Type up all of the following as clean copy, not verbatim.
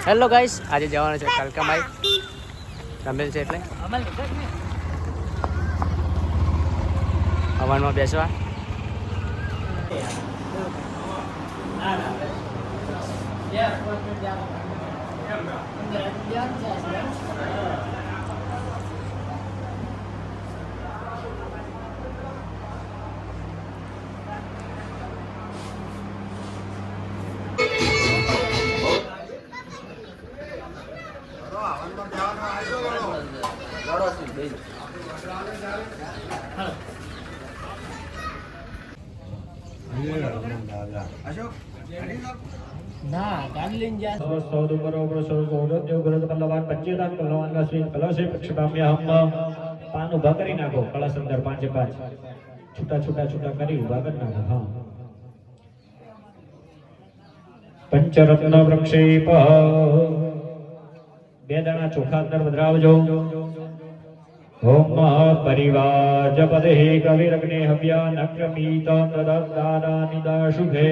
Hello guys, આજે જવાનું છે કાલકામાઈ રમેલ છે એટલે હવાનમાં બેસવા. ના ગાંધીન જા સૌદ બરોબર સૌદ ઓડો ગરજ પલ્લવાન પંચેદાન પલ્લવાન का श्री कलश पक्षपाम्य हम पान उभा કરી નાખો કળશ અંદર પાંચે પાંચ છૂટા છૂટા છૂટા કરી ઉભા કરી નાખો. હા પંચરત્ન વૃક્ષેપ બે દાણા ચોખા અંદર વધરાવજો. ઓમ પરિવાજપદે કવિરગ્ને હવ્યા નક્રમીત તદદાનાનિદા શુભે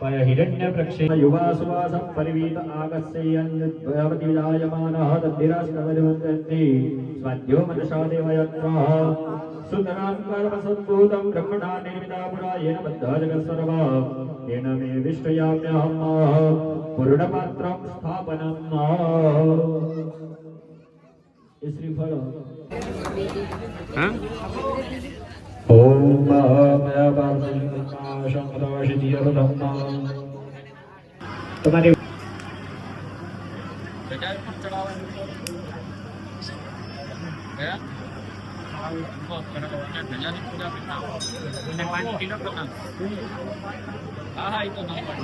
પય હિરણ્ય વૃક્ષે યુવાસવાસં પરિવીત આગસ્યન ભવતિ વિજાયમાનઃ તદ્ધિરાસ્કવદવંતિ સ્વાધ્યો મનસા દેવયત્રઃ સુતરાં કર્મ સંભૂતં બ્રહ્મણા નિર્મિતા પુરા યેન બદ્ધા જગત્સર્વા તેન મે વિષ્ટયામ્યહં પૂર્ણપાત્રં સ્થાપનમ. શ્રીફળ ઓમ તમારી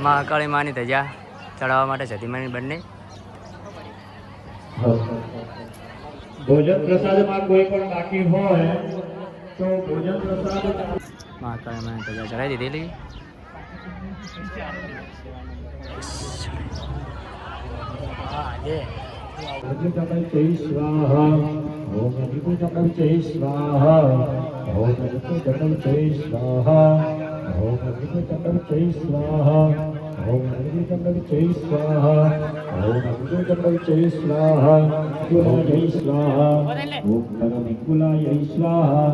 મહાકાળી માની ધજા ચડાવવા માટે સતીમાની બંને ભોજન પ્રસાદમાં કોઈ પણ બાકી હોય તો ભોજન પ્રસાદ મહાકાળી માની ધજા ચડાવી દીધેલી. સ્વાહા ઓમ અધિપુજકલ્ચે સ્વાહા ઓમ અધિપુજકલ્ચે સ્વાહા ઓમ અધિપુજકલ્ચે સ્વાહા ઓમ અધિપુજકલ્ચે સ્વાહા ઓમ અધિપુજકલ્ચે સ્વાહા ગુલાય સ્વાહા ઓમ પરમિંગુલાય સ્વાહા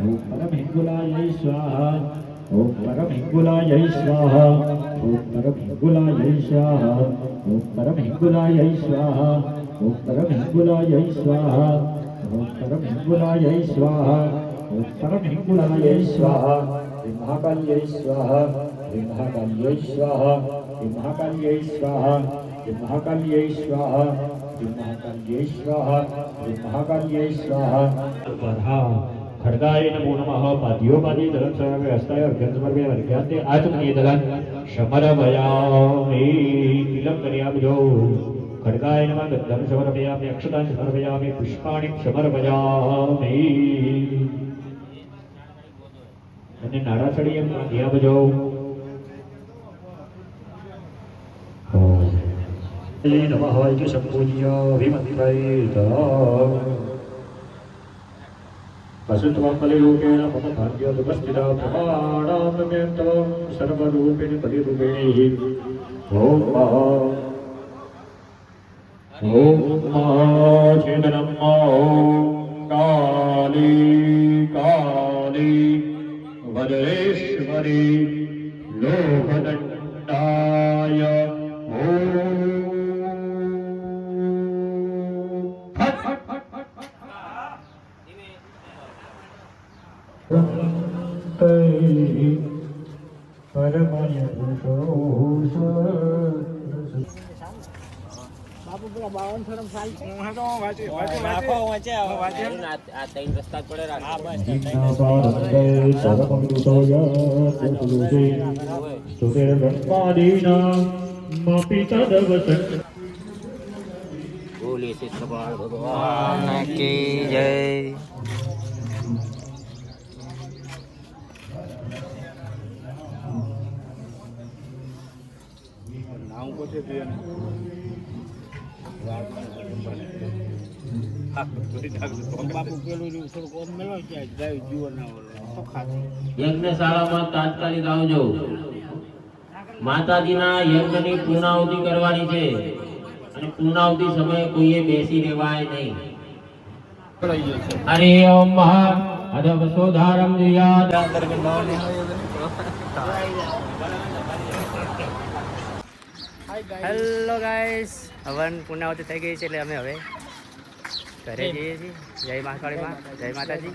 ઓમ પરમિંગુલાય સ્વાહા ઓમ પરમિંગુલાય સ્વાહા ઓમ પરમિંગુલાય સ્વાહા ઓમ પરમિંગુલાય સ્વાહા ઓમ પરમિંગુલાય સ્વાહા ઓમ પરમિંગુલાય સ્વાહા ઓમ પરમિંગુલાય સ્વાહા મહાકાલ્ય સ્વાહા મહાકાલ્ય સ્વાહા મહાકાલ્ય સ્વાહા મહાકાલ્ય સ્વાહા મહાકાલ્ય સ્વાહા મહાકાલ્ય સ્વાહા. खड्गाय नमो नमः पाद्योपादी दलं सर्वे हस्ताय अर्घ्यसमर्पे अर्घ्यान्ते आचमनीयदलं शमरभयामि तिलं कर्याब्जो. खड्गाय नमः गन्धं समर्पयामि अक्षतां समर्पयामि पुष्पाणि समर्पयामि અને નારાચડીએ પાદ્યાબજો. નમઃ ઇતિ સંપૂજ્ય વિમંત્રયિત वसुत्वं बलिरूपेण मम भाग्योपस्थिता प्रमाणाममेतं सर्वरूपेण बलिरूपेणि. ॐ चेतनं काली काली वरेश्वरी लोकदण्डाय પરમય પુરુષો બાપુ પેલા 52 થરમ સાલ છે હું તો વાંચે નાખો વાંચે આ ત્રણ રસ્તા પડે રાખ. હા બસ બોલે છે સવાળ ભગવાન કી જય. નામ કોચે દિયા ને વાત બાપુ પેલું થોડું કોમ મેળો જાય જાય જીવન ના ઓલો યજ્ઞશાળામાં તાત્કાલિક આવજો. માતાજીના યજ્ઞની પૂર્ણાહુતિ કરવાની છે અને પૂર્ણાહુતિ સમયે કોઈએ બેસી રહેવાય નહીં. હરિ ઓમ મહા અધવસોધારમ જિયાદ. હેલો ગાઈસ, હવન પૂર્ણાવતી થઈ ગઈ છે એટલે અમે હવે ઘરે જઈએ છીએ. જય મહાકાળી માં, જય માતાજી.